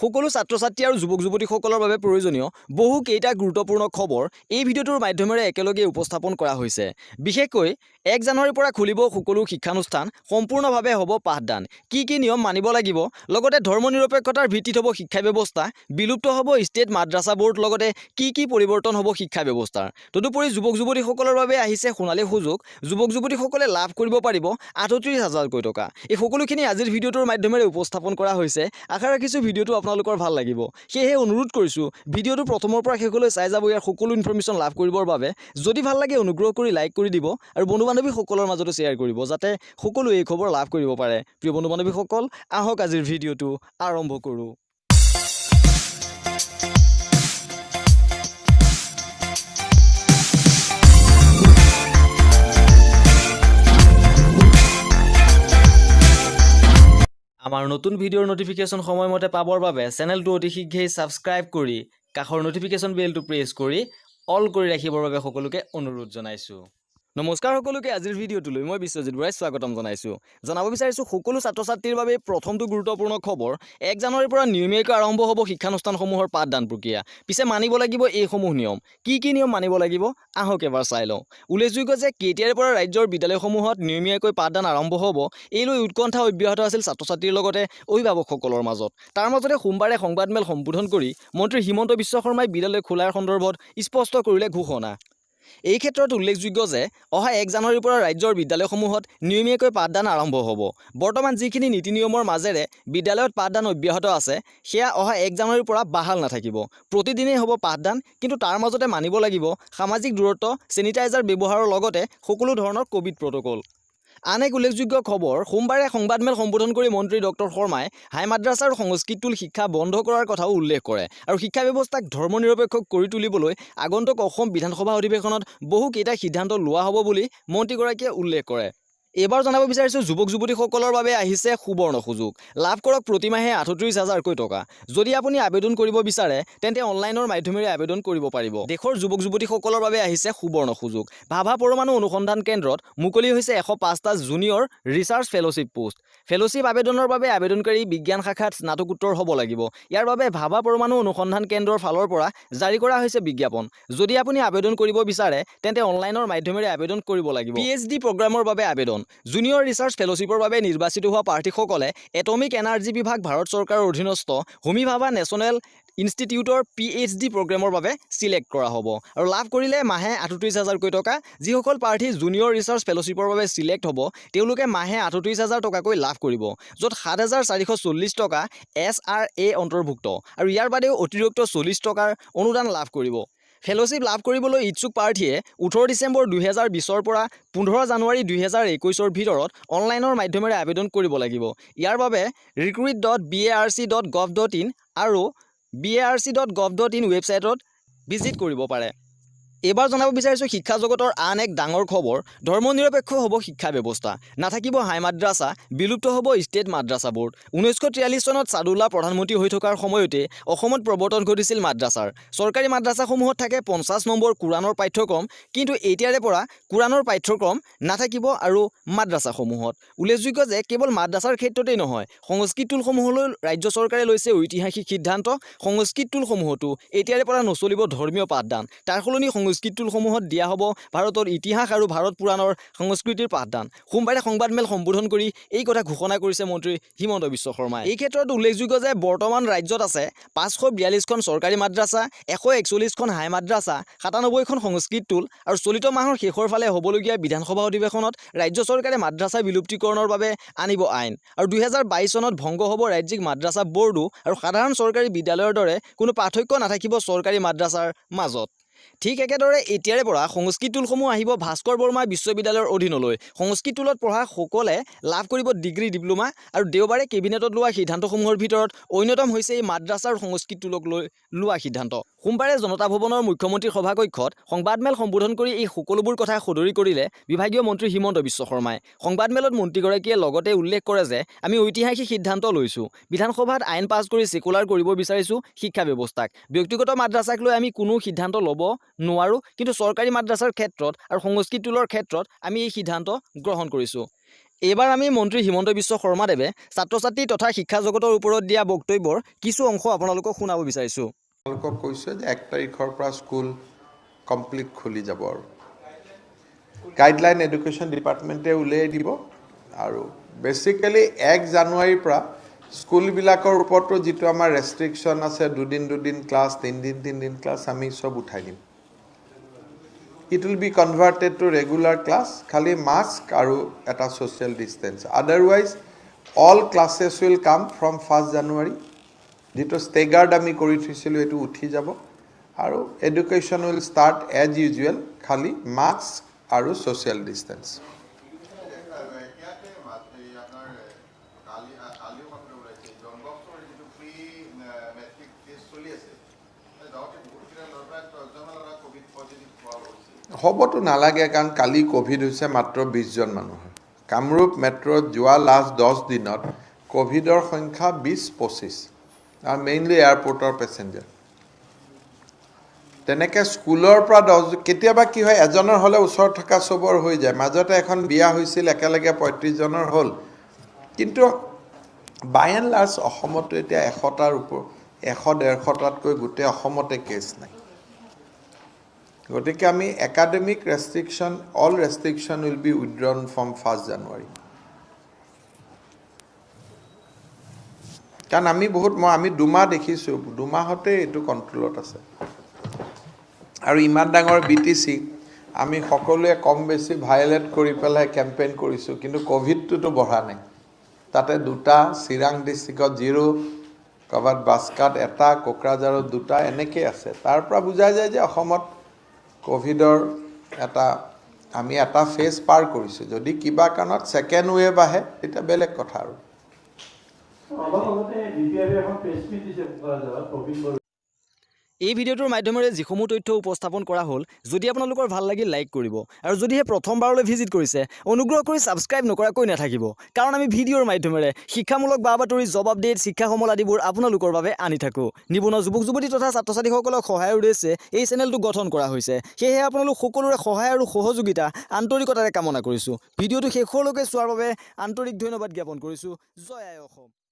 সকলো ছাত্ৰ-ছাত্ৰী আৰু যুৱক-যুৱতীসকলৰ বাবে প্ৰয়োজনীয় বহু কেইটা গুৰুত্বপূৰ্ণ খবৰ এই ভিডিঅ'টোৰ মাধ্যমেৰে একেলগে উপস্থাপন কৰা হৈছে। বিশেষকৈ 1 জানুৱাৰীৰ পৰা খুলিব সকলো শিক্ষানুষ্ঠান, সম্পূৰ্ণভাৱে হ'ব পাঠদান। কি নিয়ম মানিব লাগিব, লগতে ধৰ্মনিৰপেক্ষতাৰ ভিত্তিত হ'ব শিক্ষা ব্যৱস্থা, বিলুপ্ত হ'ব ষ্টেট মাদ্ৰাছা বোৰ্ড, লগতে কি পৰিৱৰ্তন হ'ব শিক্ষা ব্যৱস্থাৰ। তদুপৰি যুৱক-যুৱতীসকলৰ বাবে আহিছে সোণালী সুযোগ। যুৱক-যুৱতীসকলে লাভ কৰিব পাৰিব ৩৮,০০০ টকা। এই সকলোখিনি আজিৰ ভিডিঅ'টোৰ মাধ্যমেৰে উপস্থাপন কৰা হৈছে। আশা ৰাখিছোঁ ভিডিঅ'টো আপোনালোকৰ ভাল লাগিব। সেয়েহে অনুৰোধ কৰিছোঁ ভিডিঅ'টো প্ৰথমৰ পৰা শেষলৈ চাই যাব, ইয়াৰ সকলো ইনফৰমেশ্যন লাভ কৰিবৰ বাবে। যদি ভাল লাগে অনুগ্ৰহ কৰি লাইক কৰি দিব আৰু বন্ধু-বান্ধৱীসকলৰ মাজতো শ্বেয়াৰ কৰিব, যাতে সকলোৱে এই খবৰ লাভ কৰিব পাৰে। প্ৰিয় বন্ধু-বান্ধৱীসকল, আহক আজিৰ ভিডিঅ'টো আৰম্ভ কৰোঁ। আমাৰ নতুন ভিডিঅ'ৰ নটিফিকেশ্যন সময়মতে পাবৰ বাবে চেনেলটো অতি শীঘ্ৰেই ছাবস্ক্ৰাইব কৰি কাষৰ নটিফিকেশ্যন বেলটো প্ৰেছ কৰি অল কৰি ৰাখিবৰ বাবে সকলোকে অনুৰোধ জনাইছোঁ। নমস্কাৰ সকলোকে, আজিৰ ভিডিঅ'টোলৈ মই বিশ্বজিত বৰাই স্বাগতম জনাইছোঁ। জনাব বিচাৰিছোঁ সকলো ছাত্ৰ-ছাত্ৰীৰ বাবে প্ৰথমটো গুৰুত্বপূৰ্ণ খবৰ, 1 জানুৱাৰীৰ পৰা নিয়মীয়াকৈ আৰম্ভ হ'ব শিক্ষানুষ্ঠানসমূহৰ পাঠদান প্ৰক্ৰিয়া। পিছে মানিব লাগিব এইসমূহ নিয়ম। কি নিয়ম মানিব লাগিব, আহক এবাৰ চাই লওঁ। উল্লেখযোগ্য যে কেতিয়াৰ পৰা ৰাজ্যৰ বিদ্যালয়সমূহত নিয়মীয়াকৈ পাঠদান আৰম্ভ হ'ব, এই লৈ উৎকণ্ঠা অব্যাহত আছিল ছাত্ৰ-ছাত্ৰীৰ লগতে অভিভাৱকসকলৰ মাজত। তাৰ মাজতে সোমবাৰে সংবাদমেল সম্বোধন কৰি মন্ত্ৰী হিমন্ত বিশ্ব শৰ্মাই বিদ্যালয় খোলাৰ সন্দৰ্ভত স্পষ্ট কৰিলে ঘোষণা। এই ক্ষেত্ৰত উল্লেখযোগ্য যে অহা 1 জানুৱাৰীৰ পৰা ৰাজ্যৰ বিদ্যালয়সমূহত নিয়মীয়াকৈ পাঠদান আৰম্ভ হ'ব। বৰ্তমান যিখিনি নীতি নিয়মৰ মাজেৰে বিদ্যালয়ত পাঠদান অব্যাহত আছে, সেয়া অহা 1 জানুৱাৰীৰ পৰা বাহাল নাথাকিব। প্ৰতিদিনেই হ'ব পাঠদান, কিন্তু তাৰ মাজতে মানিব লাগিব সামাজিক দূৰত্ব, চেনিটাইজাৰ ব্যৱহাৰৰ লগতে সকলো ধৰণৰ ক'ভিড প্ৰট'কল। আন এক উল্লেখযোগ্য খবৰ, সোমবাৰে সংবাদমেল সম্বোধন কৰি মন্ত্ৰী ডক্টৰ শৰ্মাই হাই মাদ্ৰাছা আৰু সংস্কৃতটোল শিক্ষা বন্ধ কৰাৰ কথাও উল্লেখ কৰে আৰু শিক্ষা ব্যৱস্থাক ধৰ্মনিৰপেক্ষ কৰি তুলিবলৈ আগন্তুক অসম বিধানসভা অধিৱেশনত বহু কেইটা সিদ্ধান্ত লোৱা হ'ব বুলি মন্ত্ৰীগৰাকীয়ে উল্লেখ কৰে। এইবাৰ জনাব বিচাৰিছোঁ যুৱক-যুৱতীসকলৰ বাবে আহিছে সুবৰ্ণ সুযোগ। লাভ কৰক প্ৰতিমাহে ৩৮,০০০ টকা। যদি আপুনি আবেদন কৰিব বিচাৰে তেন্তে অনলাইনৰ মাধ্যমেৰে আবেদন কৰিব পাৰিব। দেশৰ যুৱক-যুৱতীসকলৰ বাবে আহিছে সুবৰ্ণ সুযোগ। ভাভা পৰমাণু অনুসন্ধান কেন্দ্ৰত মুকলি হৈছে 105টা junior research fellowship post. Fellowship আবেদনৰ বাবে আবেদনকাৰী বিজ্ঞান শাখাত স্নাতকোত্তৰ হ'ব লাগিব। ইয়াৰ বাবে ভাভা পৰমাণু অনুসন্ধান কেন্দ্ৰৰ ফালৰ পৰা জাৰি কৰা হৈছে বিজ্ঞাপন। যদি আপুনি আবেদন কৰিব বিচাৰে তেন্তে অনলাইনৰ মাধ্যমেৰে আবেদন কৰিব লাগিব। PhD প্ৰগ্ৰামৰ বাবে আবেদন। জুনিয়ৰ ৰিচাৰ্চ ফেলোশ্বিপৰ বাবে নিৰ্বাচিত হোৱা প্ৰাৰ্থীসকলে এটমিক এনাৰ্জি বিভাগ, ভাৰত চৰকাৰৰ অধীনস্থ হোমি ভাভা নেশ্যনেল ইনষ্টিটিউটৰ PhD প্ৰগ্ৰামৰ বাবে চিলেক্ট কৰা হ'ব আৰু লাভ কৰিলে মাহে ৩৮,০০০ টকা। যিসকল প্ৰাৰ্থী জুনিয়ৰ ৰিচাৰ্চ ফেলোশ্বিপৰ বাবে চিলেক্ট হ'ব, তেওঁলোকে মাহে ৩৮,০০০ টকাকৈ লাভ কৰিব, য'ত ৭,৪৪০ টকা SRA অন্তৰ্ভুক্ত আৰু ইয়াৰ বাদেও অতিৰিক্ত ৪০ টকাৰ অনুদান লাভ কৰিব। ফেলোশ্বিপ লাভ কৰিবলৈ ইচ্ছুক প্ৰাৰ্থীয়ে 18 ডিচেম্বৰ 2020ৰ পৰা 15 জানুৱাৰী 2021ৰ ভিতৰত অনলাইনৰ মাধ্যমেৰে আবেদন কৰিব লাগিব। ইয়াৰ বাবে recruit.barc.gov.in আৰু barc.gov.in ৱেবছাইটত ভিজিট কৰিব পাৰে। এইবাৰ জনাব বিচাৰিছোঁ শিক্ষা জগতৰ আন এক ডাঙৰ খবৰ, ধৰ্মনিৰপেক্ষ হ'ব শিক্ষা ব্যৱস্থা। নাথাকিব হাই মাদ্ৰাছা, বিলুপ্ত হ'ব ষ্টেট মাদ্ৰাছা বোৰ্ড। 1943 চনত ছাদুল্লা প্ৰধানমন্ত্ৰী হৈ থকাৰ সময়তে অসমত প্ৰৱৰ্তন ঘটিছিল মাদ্ৰাছাৰ। চৰকাৰী মাদ্ৰাছাসমূহত থাকে 50 নম্বৰ কোৰাণৰ পাঠ্যক্ৰম, কিন্তু এতিয়াৰে পৰা কোৰাণৰ পাঠ্যক্ৰম নাথাকিব আৰু মাদ্ৰাছাসমূহত। উল্লেখযোগ্য যে কেৱল মাদ্ৰাছাৰ ক্ষেত্ৰতেই নহয়, সংস্কৃত টোলসমূহলৈ ৰাজ্য চৰকাৰে লৈছে ঐতিহাসিক সিদ্ধান্ত। সংস্কৃত টোলসমূহতো এতিয়াৰে পৰা নচলিব ধৰ্মীয় পাঠদান। তাৰ সলনি সংস্কৃত টোলসমূহত দিয়া হ'ব ভাৰতৰ ইতিহাস আৰু ভাৰত পুৰাণৰ সংস্কৃতিৰ পাঠদান। সোমবাৰে সংবাদমেল সম্বোধন কৰি এই কথা ঘোষণা কৰিছে মন্ত্ৰী হিমন্ত বিশ্ব শৰ্মাই। এই ক্ষেত্ৰত উল্লেখযোগ্য যে বৰ্তমান ৰাজ্যত আছে 542খন চৰকাৰী মাদ্ৰাছা, 141খন হাই মাদ্ৰাছা, 97খন সংস্কৃত টোল আৰু চলিত মাহৰ শেষৰ ফালে হ'বলগীয়া বিধানসভা অধিৱেশনত ৰাজ্য চৰকাৰে মাদ্ৰাছা বিলুপ্তিকৰণৰ বাবে আনিব আইন আৰু 2022 চনত ভংগ হ'ব ৰাজ্যিক মাদ্ৰাছা বোৰ্ডো আৰু সাধাৰণ চৰকাৰী বিদ্যালয়ৰ দৰে কোনো পাৰ্থক্য নাথাকিব চৰকাৰী মাদ্ৰাছাৰ মাজত। ঠিক একেদৰে এতিয়াৰে পৰা সংস্কৃত টোলসমূহ আহিব ভাস্কৰ বৰ্মা বিশ্ববিদ্যালয়ৰ অধীনলৈ। সংস্কৃত টোলত পঢ়া সকলে লাভ কৰিব ডিগ্ৰী, ডিপ্ল'মা আৰু দেওবাৰে কেবিনেটত লোৱা সিদ্ধান্তসমূহৰ ভিতৰত অন্যতম হৈছে এই মাদ্ৰাছা আৰু সংস্কৃত টোলক লৈ লোৱা সিদ্ধান্ত। সোমবাৰে জনতা ভৱনৰ মুখ্যমন্ত্ৰীৰ সভাকক্ষত সংবাদমেল সম্বোধন কৰি এই সকলোবোৰ কথা সদৰি কৰিলে বিভাগীয় মন্ত্ৰী হিমন্ত বিশ্ব শৰ্মাই। সংবাদমেলত মন্ত্ৰীগৰাকীয়ে লগতে উল্লেখ কৰে যে আমি ঐতিহাসিক সিদ্ধান্ত লৈছোঁ। বিধানসভাত আইন পাছ কৰি ছেকুলাৰ কৰিব বিচাৰিছোঁ শিক্ষা ব্যৱস্থাক। ব্যক্তিগত মাদ্ৰাছাক লৈ আমি কোনো সিদ্ধান্ত ল'ব নোৱাৰোঁ, কিন্তু চৰকাৰী মাদ্ৰাছাৰ ক্ষেত্ৰত আৰু সংস্কৃত টোলৰ ক্ষেত্ৰত আমি এই সিদ্ধান্ত গ্ৰহণ কৰিছোঁ। এইবাৰ আমি মন্ত্ৰী হিমন্ত বিশ্ব শৰ্মাদেৱে ছাত্ৰ ছাত্ৰী তথা শিক্ষা জগতৰ ওপৰত দিয়া বক্তব্যৰ কিছু অংশ আপোনালোকক শুনাব বিচাৰিছোঁ। আপোনালোকক কৈছোঁ যে 1 তাৰিখৰ পৰা স্কুল কমপ্লিট খুলি যাব আৰু গাইডলাইন এডুকেশ্যন ডিপাৰ্টমেণ্টে উলিয়াই দিব আৰু বেচিকেলি 1 জানুৱাৰীৰ পৰা স্কুলবিলাকৰ ওপৰতো যিটো আমাৰ ৰেষ্ট্ৰিকশ্যন আছে দুদিন ক্লাছ 3 দিন ক্লাছ আমি সব উঠাই দিম। It will be converted to regular class, খালি mask আৰু এটা social distance. Otherwise, all classes will come from 1st January. যিটো staggered আমি কৰি থৈছিলোঁ এইটো উঠি যাব আৰু education will start as usual, খালি mask আৰু social distance. হ'বতো নালাগে কাৰণ কালি কোভিড হৈছে মাত্ৰ 20 জন মানুহৰ। কামৰূপ মেট্ৰত যোৱা লাষ্ট 10 দিনত কোভিডৰ সংখ্যা 20-25 আৰু মেইনলি এয়াৰপৰ্টৰ পেছেঞ্জাৰ। তেনেকৈ স্কুলৰ পৰা 10 কেতিয়াবা কি হয় এজনৰ হ'লে ওচৰত থকা চবৰ হৈ যায়। মাজতে এখন বিয়া হৈছিল একেলগে 35 জনৰ হ'ল। কিন্তু বাই এণ্ড লাৰ্জ অসমতো এতিয়া 100টাৰ ওপৰ 100-150টাতকৈ গোটেই অসমতে কেছ নাই। গতিকে আমি academic restriction all restriction will be withdrawn from 1st January. কাৰণ আমি আমি 2 মাহ দেখিছোঁ 2 মাহতে এইটো কণ্ট্ৰলত আছে আৰু ইমান ডাঙৰ BTC আমি সকলোৱে কম বেছি ভায়োলেট কৰি পেলাই কেম্পেইন কৰিছোঁ কিন্তু কোভিডটোতো বঢ়া নাই। তাতে 2টা চিৰাং ডিষ্ট্ৰিক্টত 0 ক'ৰবাত বাস্কাত 1টা কোকৰাঝাৰত 2টা এনেকৈ আছে। তাৰ পৰা বুজা যায় যে অসমত কোভিডৰ আমি এটা ফেজ পাৰ কৰিছোঁ। যদি কিবা কাৰণত সেকেণ্ড ৱেভ আহে তেতিয়া বেলেগ কথা আৰু এই ভিডিঅ'টোৰ মাধ্যমেৰে যিসমূহ তথ্য উপস্থাপন কৰা হ'ল যদি আপোনালোকৰ ভাল লাগিল লাইক কৰিব আৰু যদিহে প্ৰথমবাৰলৈ ভিজিট কৰিছে অনুগ্ৰহ কৰি ছাবস্ক্ৰাইব নকৰাকৈ নাথাকিব কাৰণ আমি ভিডিঅ'ৰ মাধ্যমেৰে শিক্ষামূলক বা বাতৰি জব আপডেট শিক্ষা সমল আদিবোৰ আপোনালোকৰ বাবে আনি থাকোঁ। নিবনুৱা যুৱক যুৱতী তথা ছাত্ৰ ছাত্ৰীসকলক সহায়ৰ উদ্দেশ্যে এই চেনেলটো গঠন কৰা হৈছে। সেয়েহে আপোনালোক সকলোৰে সহায় আৰু সহযোগিতা আন্তৰিকতাৰে কামনা কৰিছোঁ। ভিডিঅ'টো শেষলৈকে চোৱাৰ বাবে আন্তৰিক ধন্যবাদ জ্ঞাপন কৰিছোঁ। জয় আই অসম।